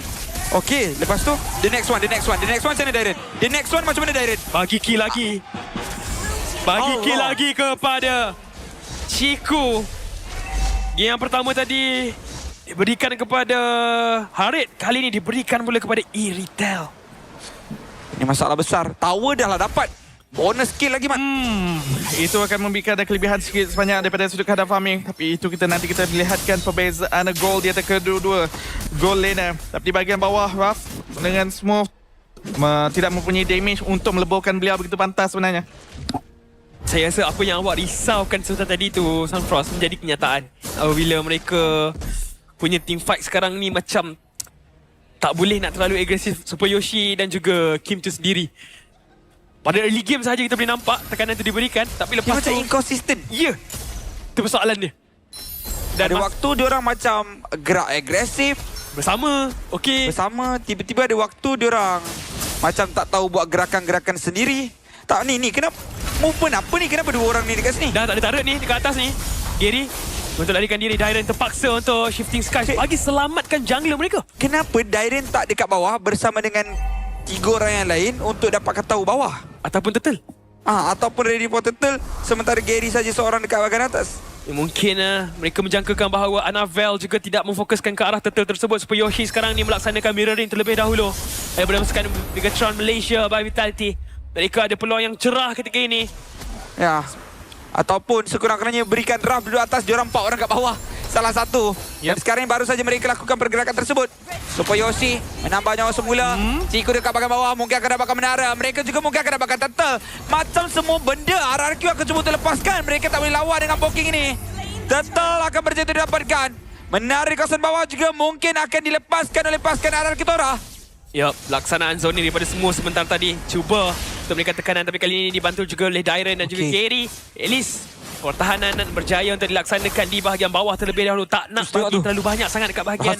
Okey, lepas tu the next one macam mana Dairen? The next one macam mana Dairen? Bagi kill lagi. Kill lagi kepada Ciku. Game yang pertama tadi diberikan kepada Harit. Kali ini diberikan pula kepada E-Retail. Ini masalah besar. Tower dah lah dapat. Bonus skill lagi Mat. Itu akan memberikan ada kelebihan sikit sebanyak daripada sudut kandang farming. Tapi itu nanti kita lihatkan perbezaan gol di atas kedua-dua gol laner. Tapi di bahagian bawah Raf dengan Smooth tidak mempunyai damage untuk meleburkan beliau begitu pantas sebenarnya. Saya rasa apa yang awak risaukan sebentar tadi tu Sunfrost menjadi kenyataan. Bila mereka punya team fight sekarang ni macam tak boleh nak terlalu agresif. Super Yoshi dan juga Kim tu sendiri. Pada early game saja kita boleh nampak tekanan tu diberikan. Tapi lepas Dia macam tu inconsistent. ya, itu persoalan dia. Dan ada waktu diorang macam gerak agresif bersama, okey. bersama, tiba-tiba ada waktu diorang macam tak tahu buat gerakan-gerakan sendiri. Tak ni kenapa movement apa ni? Kenapa dua orang ni dekat sini? Dah tak ada turret ni dekat atas ni. Gary untuk larikan diri. Dairen terpaksa untuk shifting skies bagi selamatkan jungler mereka. Kenapa Dairen tak dekat bawah bersama dengan tiga orang yang lain untuk dapatkan tahu bawah? Ataupun turtle. Ataupun ready for turtle, sementara Gary saja seorang dekat bahagian atas. Mungkin mereka menjangkakan bahawa Anavel juga tidak memfokuskan ke arah turtle tersebut. Super Yoshi sekarang ni melaksanakan mirroring terlebih dahulu daripada pasukan Megatron Malaysia by Vitality. Mereka ada peluang yang cerah ketika ini. Ya, ataupun sekurang-kurangnya berikan draft dulu atas diorang 4 orang kat bawah. Salah satu. Dan sekarang baru saja mereka lakukan pergerakan tersebut. Super Yoshi menambah nyawa semula. Ciku dekat bahagian bawah mungkin akan dapatkan menara. Mereka juga mungkin akan dapatkan turtle. Macam semua benda RRQ akan cuba terlepaskan. Mereka tak boleh lawan dengan poking ini. Turtle akan berjaya didapatkan. Menara di kawasan bawah juga mungkin akan dilepaskan oleh pasukan RRQ Tora. Yup, laksanaan zone ni daripada semua sebentar tadi. Cuba untuk memberikan tekanan, tapi kali ini dibantu juga oleh Dairen dan juga Gary. At least pertahanan berjaya untuk dilaksanakan di bahagian bawah terlebih dahulu. Tak nak bagi terlalu banyak sangat dekat bahagian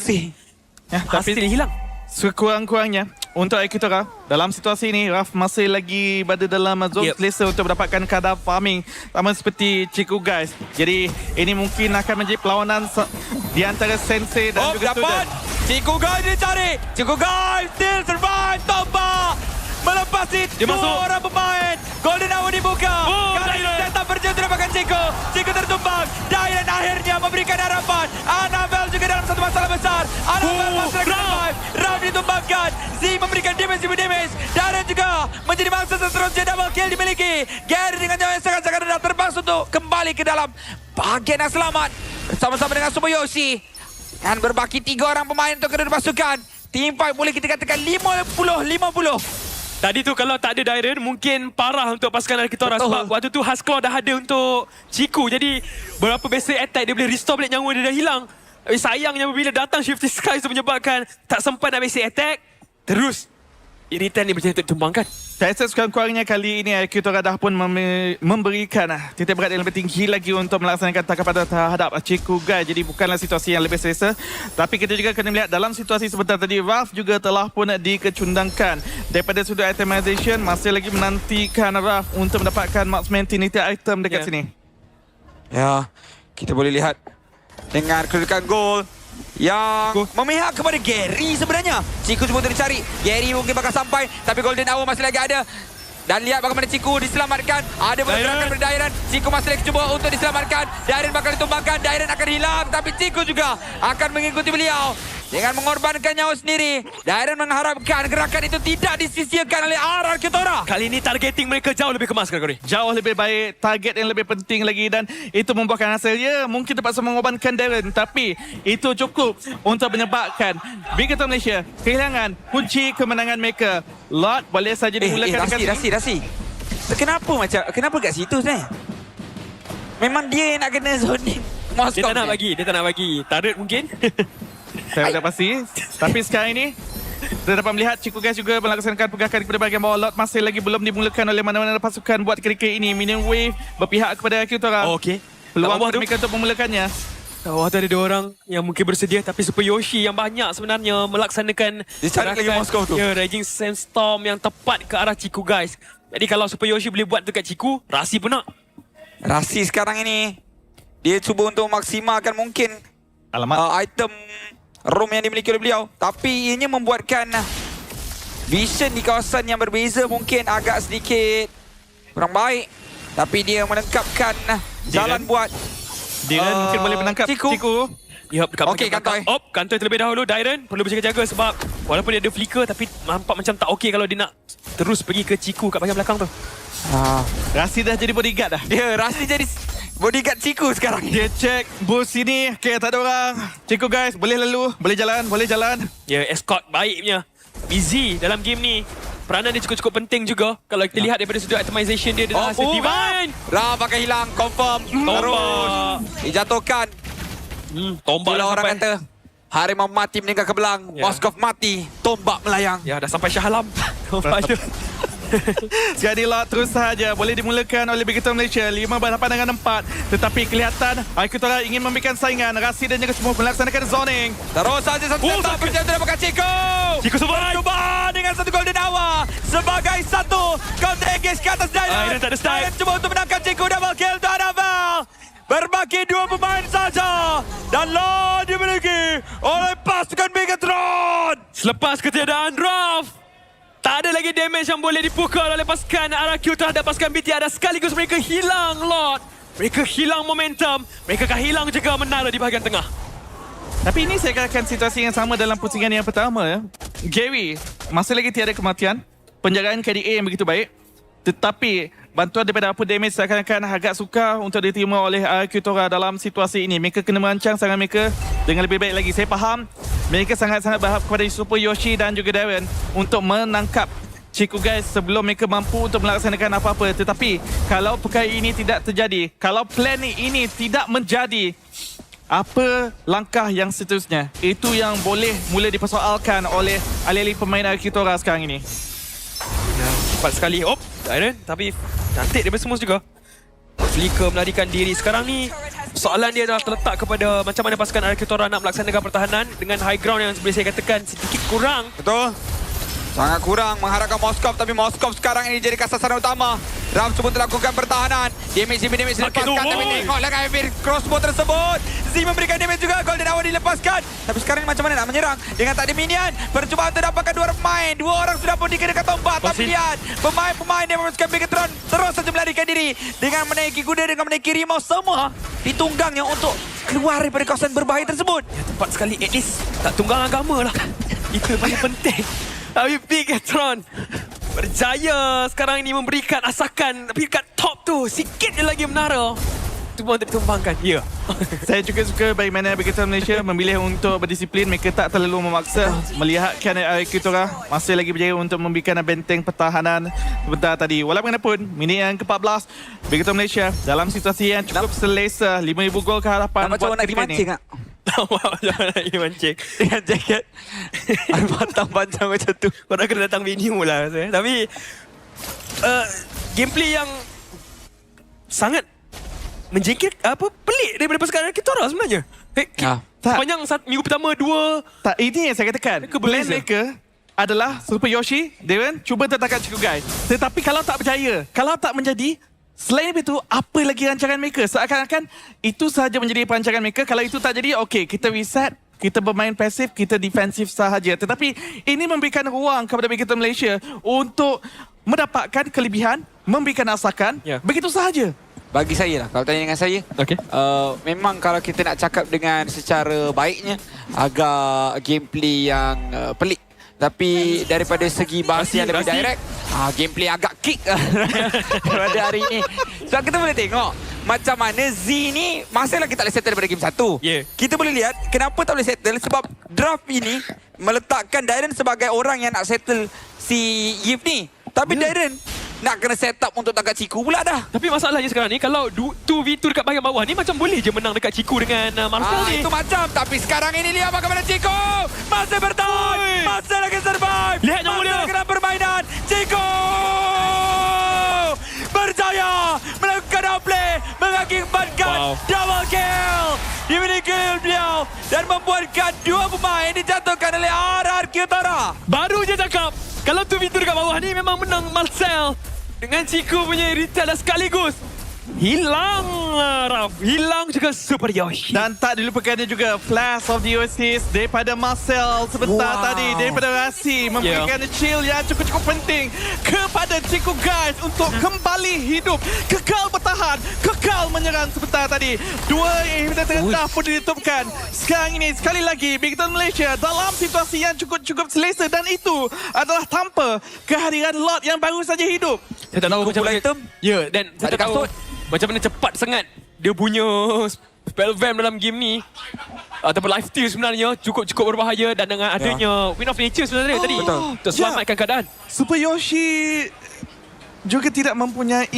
hasil dia hilang. Sekurang-kurangnya untuk Akitora dalam situasi ini, Raf masih lagi berada dalam zone selesa untuk mendapatkan kadar farming sama seperti Ciku guys. Jadi ini mungkin akan menjadi perlawanan di antara Sensei dan juga dapat. Ciku guys dicari. Ciku guys still survive. Tomba melepasi dua orang pemain. Golden Hour dibuka. Kali ini tetap berjaya dapatkan Ciku. Ciku tertumbang. Dairen akhirnya memberikan harapan. Annabelle juga dalam satu masalah besar. Annabelle masih lagi survive. Rav ditumbangkan. Z memberikan damage. Dairen juga menjadi mangsa seterusnya. Double kill dimiliki. Gary dengan nyawa yang sangat-sangat rendah terbang untuk kembali ke dalam bahagian yang selamat. Bersama-sama dengan Super Yoshi. Dan berbaki 3 orang pemain untuk kedua pasukan. Team fight boleh kita katakan 50-50. Tadi tu kalau tak ada Dairen mungkin parah untuk pasukan Akitora sebab waktu tu Hasclaw dah ada untuk Ciku. Jadi beberapa basic attack dia boleh restore balik nyawa dia dah hilang. Tapi sayangnya bila datang Shifty Skies tu menyebabkan tak sempat nak basic attack. Terus Iritan ni berjaya untuk ditumbangkan. Saya rasa sekurang-kurangnya kali ini Akitora dah pun memberikan titik berat yang lebih tinggi lagi untuk melaksanakan tangkapan terhadap Ciku guys. Jadi bukanlah situasi yang lebih selesa. Tapi kita juga kena melihat dalam situasi sebentar tadi, Raf juga telah pun dikecundangkan. Daripada sudut itemization, masih lagi menantikan Raf untuk mendapatkan marksman Trinity item dekat sini. Ya, kita boleh lihat dengan kedudukan gol yang memihak kepada Gary sebenarnya. Ciku cuba untuk dicari. Gary mungkin bakal sampai, tapi Golden Hour masih lagi ada. Dan lihat bagaimana Ciku diselamatkan. Ada pergerakan dari Dairen. Ciku masih lagi cuba untuk diselamatkan. Dairen bakal ditumbangkan. Dairen akan hilang, tapi Ciku juga akan mengikuti beliau dengan mengorbankan nyawa sendiri. Dairen mengharapkan gerakan itu tidak disisihkan oleh RRQ Tora. Kali ini targeting mereka jauh lebih kemas kategori. Jauh lebih baik, target yang lebih penting lagi dan itu membuahkan hasil. Ya, mungkin terpaksa mengorbankan Dairen, tapi itu cukup untuk menyebabkan Big Hero Malaysia kehilangan kunci kemenangan mereka. Lord boleh saja dimulakan Rasi. Kenapa kat situ sebenarnya? Memang dia yang nak kena zoning. Dia tak nak bagi. Turret mungkin. Saya tak pasti. Tapi sekarang ini kita dapat melihat Ciku guys juga melaksanakan pergerakan kepada bahagian bawah. Lot masih lagi belum dimulakan oleh mana-mana pasukan buat ketika ini. Minion Wave berpihak kepada Akitora. Okey. Peluang mereka untuk memulakannya. Wah, ada 2 orang yang mungkin bersedia, tapi Super Yoshi yang banyak sebenarnya melaksanakan dicari lagi Moskow tu. Ya, Raging Sandstorm yang tepat ke arah Ciku guys. Jadi kalau Super Yoshi boleh buat dekat Ciku, Rasi pun nak. Rasi sekarang ini dia cuba untuk maksimalkan mungkin item room yang dimiliki oleh beliau, tapi ianya membuatkan vision di kawasan yang berbeza mungkin agak sedikit kurang baik. Tapi dia menangkapkan jalan buat Dairen mungkin boleh menangkap Ciku. Yup, okey, Kantoi. Kantoi terlebih dahulu. Dairen perlu berjaga-jaga sebab walaupun dia ada flicker tapi nampak macam tak okey kalau dia nak terus pergi ke Ciku kat bahagian belakang tu. Rasi dah jadi bodyguard dah. Rasi jadi bodyguard Ciku sekarang. Dia cek bus sini. Okay, tak ada orang. Ciku guys, boleh lalu. Boleh jalan. Ya, escort baiknya. Busy dalam game ni. Peranan dia cukup penting juga. Kalau kita lihat daripada sudut itemization dia adalah hasil divine. Rav akan hilang, confirm. Terus dijatuhkan. Tombak dah orang sampai. kata harimau mati meninggal ke belang. Moskov mati, tombak melayang. Ya, dah sampai Shah Alam. Tombak tu. Sekali Lot terus sahaja boleh dimulakan oleh Big Hero Malaysia 5 berhadapan dengan 4. Tetapi kelihatan Akitora ingin memberikan saingan. Rasi dan juga semua melaksanakan zoning. Terus saja satu tetap berjaya dapatkan Ciku. Ciku survive. Cuba dengan satu Golden Hour sebagai satu counter engage ke atas Dairen. Dairen cuba untuk menangkan Ciku. Double kill untuk Annabelle. Berbaki 2 pemain saja. Dan Lord dimiliki oleh pasukan Megatron. Selepas ketiadaan Raf, tak ada lagi damage yang boleh dipukul oleh pasukan RRQ terhadap pasukan BTR dan sekaligus mereka hilang Lord. Mereka hilang momentum. Mereka akan hilang juga menara di bahagian tengah. Tapi ini saya katakan situasi yang sama dalam pusingan yang pertama. Ya. Gary masih lagi tiada kematian. Penjagaan KDA yang begitu baik. Tetapi bantuan daripada apa damage seakan-akan agak sukar untuk diterima oleh Kitora dalam situasi ini. Mereka kena merancang serangan mereka dengan lebih baik lagi. Saya faham mereka sangat-sangat berharap kepada Super Yoshi dan juga Darren untuk menangkap Chico guys sebelum mereka mampu untuk melaksanakan apa-apa. Tetapi kalau perkara ini tidak terjadi, kalau plan ini tidak menjadi, apa langkah yang seterusnya? Itu yang boleh mula dipersoalkan oleh alih-alih pemain Kitora sekarang ini. Ya, cepat sekali. Darren, tapi cantik daripada semua juga. Flicker melarikan diri. Sekarang ni soalan dia adalah terletak kepada macam mana pasukan Kitora nak melaksanakan pertahanan dengan high ground yang boleh saya katakan sedikit kurang. Betul. Sangat kurang mengharapkan Moskov, tapi Moskov sekarang ini jadi sasaran utama. Ram cuba lakukan pertahanan. Damage dilepaskan, tapi tengoklah Kevin crossbow tersebut. Z memberikan damage juga, golden hour dilepaskan. Tapi sekarang ini macam mana nak menyerang dengan tak ada minion. Percubaan untuk dapatkan 2 pemain. 2 orang sudah pun dikenakan tombak. Tapi lihat pemain-pemain yang memasukkan Megatron terus saja melarikan diri dengan menaiki kuda, dengan menaiki rimau, semua ditunggangnya untuk keluar daripada kawasan berbahaya tersebut. Ya, tepat sekali. At least tak tunggang agama lah. Itu yang paling penting. Tapi Megatron berjaya sekarang ini memberikan asakan. Tapi kat top tu sikit je lagi menara. Itu pun untuk ditumbangkan. Ya. Saya juga suka bagaimana Megatron Malaysia memilih untuk berdisiplin. Mereka tak terlalu memaksa. Melihatkan Kitora masih lagi berjaya untuk memberikan benteng pertahanan sebentar tadi. Walaupun minit yang ke-14, Megatron Malaysia dalam situasi yang cukup selesa. 5,000 gol ke hadapan. Macam orang nak pergi mancing tak? Jangan nak pergi mancing. Dengan jaket batang panjang macam tu. Korang kena datang venue lah rasanya. Tapi gameplay yang sangat menjengkel, pelik daripada pasukan Kitora sebenarnya. Sepanjang minggu pertama 2. Tak, ini yang saya katakan. Mereka Plan berbeza. mereka adalah Super Yoshi, Darren, cuba tertangkap Chico Guys. Tetapi kalau tak berjaya, kalau tak menjadi, selain itu, apa lagi rancangan mereka? Seakan-akan itu sahaja menjadi perancangan mereka. Kalau itu tak jadi, okey, kita reset, kita bermain pasif, kita defensif sahaja. Tetapi ini memberikan ruang kepada Megatron Malaysia untuk mendapatkan kelebihan, memberikan asakan, begitu sahaja. Bagi saya lah, kalau tanya dengan saya, memang kalau kita nak cakap dengan secara baiknya, agak gameplay yang pelik. Tapi daripada segi bahasa yang lebih direct, gameplay agak kick daripada hari ini. Sebab kita boleh tengok macam mana Z ni masih lagi tak boleh settle daripada game 1. Kita boleh lihat kenapa tak boleh settle, sebab draft ini meletakkan Darren sebagai orang yang nak settle si Yves ni. Tapi Darren nak kena set up untuk tangkap Ciku pula dah. Tapi masalahnya sekarang ni, kalau 2v2 dekat bahagian bawah ni, macam boleh je menang dekat Ciku dengan Marcel ni. Itu macam. Tapi sekarang ini lihat bagaimana Ciku masih bertahan, masih lagi survive. Lihat yang mulia dalam permainan. Ciku berjaya melakukan outplay, mengakibatkan double kill. Dimiliki beliau dan membuatkan 2 pemain dijatuhkan oleh RR Kitora. Baru je cakap, kalau 2v2 dekat bawah ni memang menang Marcel. Dengan Ciku punya retail sekaligus. Hilang Raf, hilang juga Super Yoshi. Dan tak dilupakannya juga flash of the Oasis daripada Marcel sebentar tadi, daripada Rasi, memberikan chill yang cukup-cukup penting kepada Chico Guys untuk kembali hidup, kekal bertahan, kekal menyerang sebentar tadi. 2 inhibitor terendah pun ditutupkan. Sekarang ini sekali lagi Megatron Malaysia dalam situasi yang cukup-cukup selesa, dan itu adalah tanpa kehadiran Lord yang baru saja hidup. Saya tak tahu macam mana item. Ya, dan saya tak tahu macam mana cepat sangat dia punya spell vamp dalam game ni, ataupun life steal sebenarnya cukup-cukup berbahaya. Dan dengan adanya Wind of Nature sebenarnya tadi untuk selamatkan keadaan. Super Yoshi juga tidak mempunyai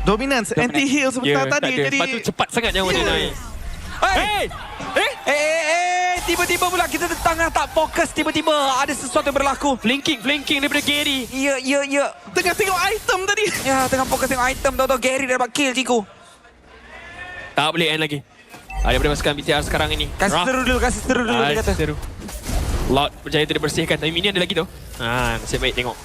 dominance anti-heal sebentar tadi. Jadi lepas tu cepat sangat yang dia naik. Tiba-tiba pula kita tengah tak fokus, tiba-tiba ada sesuatu yang berlaku. Flanking daripada Gary. Ya. tengah tengok item tadi. Ya, tengah fokus tengok item, tahu-tahu Gary dah dapat kill Ciku. Tak boleh end lagi. Daripada pasukan BTR sekarang ini. Kasih seru dulu dia kata. Seru. Lord berjaya tidak bersihkan, tapi minion ada lagi tu. Nasib baik tengok.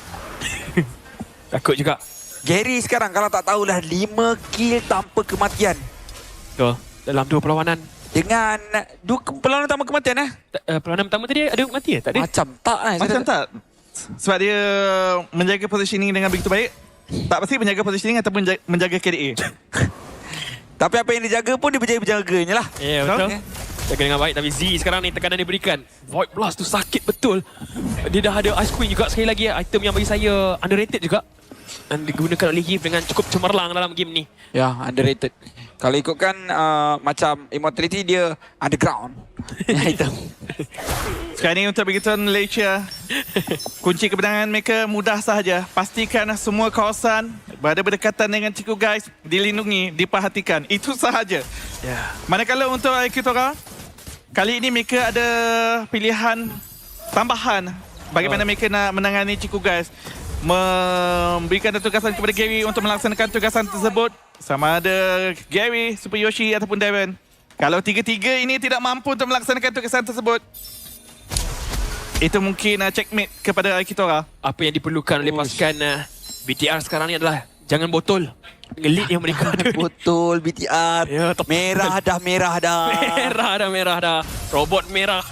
Takut juga. Gary sekarang kalau tak tahulah 5 kill tanpa kematian. Betul. Dalam 2 perlawanan. Dengan 2 perlawanan tanpa kematian Perlawanan pertama tadi ada mati tak ada? Macam tak Macam tak. Sebab dia menjaga positioning dengan begitu baik. Tak pasti menjaga positioning ataupun menjaga KDA. Tapi apa yang dijaga pun dia berjaga-jaganya lah. Ya, betul. Jaga dengan baik. Tapi Z sekarang ni tekanan diberikan. Void Blast tu sakit betul. Dia dah ada Ice Queen juga sekali lagi. Item yang bagi saya underrated juga. Dan digunakan oleh Giv dengan cukup cemerlang dalam game ni. Ya, underrated. Kalau ikutkan macam Immortality, dia underground. Ya, itu. Sekarang ni untuk Bigetron Malaysia, kunci kemenangan mereka mudah sahaja. Pastikan semua kawasan berada berdekatan dengan Ciku Guys dilindungi, diperhatikan. Itu sahaja. Manakala untuk Kitora, kali ini mereka ada pilihan tambahan bagaimana mereka nak menangani Ciku Guys. Memberikan tugasan kepada Gary untuk melaksanakan tugasan tersebut. Sama ada Gary, Super Yoshi ataupun Darren. Kalau tiga-tiga ini tidak mampu untuk melaksanakan tugasan tersebut, itu mungkin checkmate kepada Kitora. Apa yang diperlukan oleh pasukan BTR sekarang ni adalah jangan botol dengan lead yang mereka ada. Betul, BTR. Ya, tepat. Merah dah. Merah dah. Robot merah.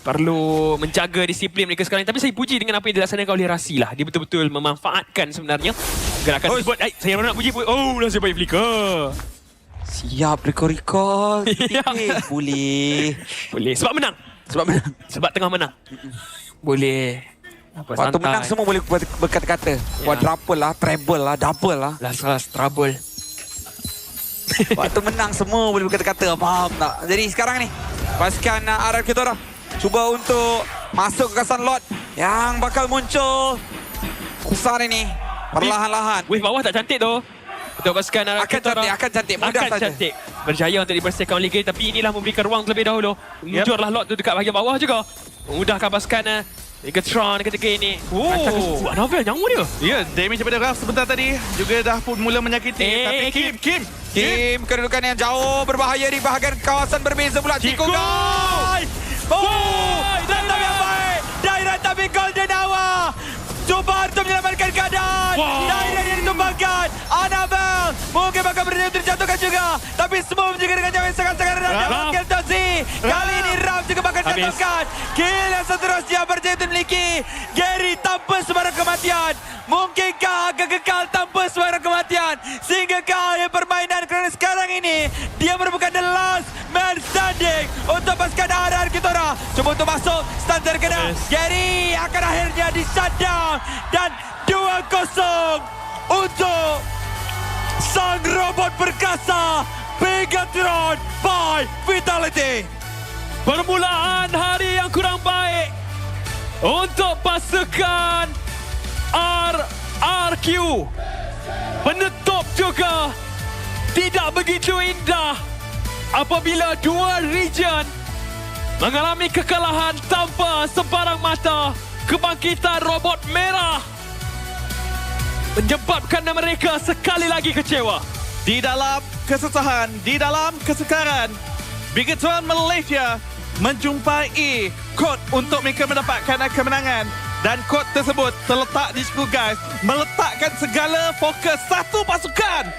Perlu menjaga disiplin mereka sekarang. Tapi saya puji dengan apa yang dilaksanakan oleh Rasi lah. Dia betul-betul memanfaatkan sebenarnya gerakan tersebut. Saya nak puji. Oh, nasib baik flicker. Siap, recall. Boleh. Boleh. Sebab menang. Sebab tengah menang. Boleh. Waktu menang semua boleh berkata-kata. Quadruple lah, treble lah, double lah. Last trouble. Waktu menang semua boleh berkata-kata. Faham tak? Jadi sekarang ni, pasukan RR Kitora cuba untuk masuk ke kawasan lot yang bakal muncul besar ini. Perlahan-lahan. Wave bawah tak cantik tu. Untuk pasukan RR Kitora. Akan cantik. Mudah saja. Berjaya untuk dibersihkan oleh Gay. Tapi inilah memberikan ruang terlebih dahulu. Muncullah lot tu dekat bahagian bawah juga. Memudahkan pasukan Bigetron ketika ini. Oh, Anabel nyawa dia. Ya, damage daripada Ralph sebentar tadi juga dah pun mula menyakiti. Tapi Kim kedudukan yang jauh berbahaya di bahagian kawasan berbeza pula. Ciku Guys! Datang yang baik! Dairat tapi Golden Hour! Cuba untuk menyelamatkan keadaan! Dairat yang ditumbangkan! Anabel mungkin bakal berdiri terjatuhkan juga! Tapi semua menjaga dengan jauh yang sangat-sangat rendah. Kill Tozi! Kali ini Ram juga bakal dijatuhkan! Kill yang seterusnya berjaya untuk memiliki Gary tanpa suara kematian! Mungkinkah akan kekal tanpa suara kematian? Singgahkah akhir permainan kerana sekarang ini dia merupakan the last man standing untuk pasukan RR Kitora. Cuba untuk masuk, stun terkena. Gary akan akhirnya di shutdown dan 2-0 untuk sang robot perkasa Bigetron by Vitality. Permulaan hari yang kurang baik untuk pasukan RRQ. Penutup juga tidak begitu indah apabila dua region mengalami kekalahan tanpa sebarang mata. Kebangkitan robot merah menyebabkan mereka sekali lagi kecewa. di dalam kesusahan, di dalam kesukaran, Bigetron Malaysia menjumpai kod untuk mereka mendapatkan kemenangan. Dan kod tersebut terletak di Ciku Guys, meletakkan segala fokus satu pasukan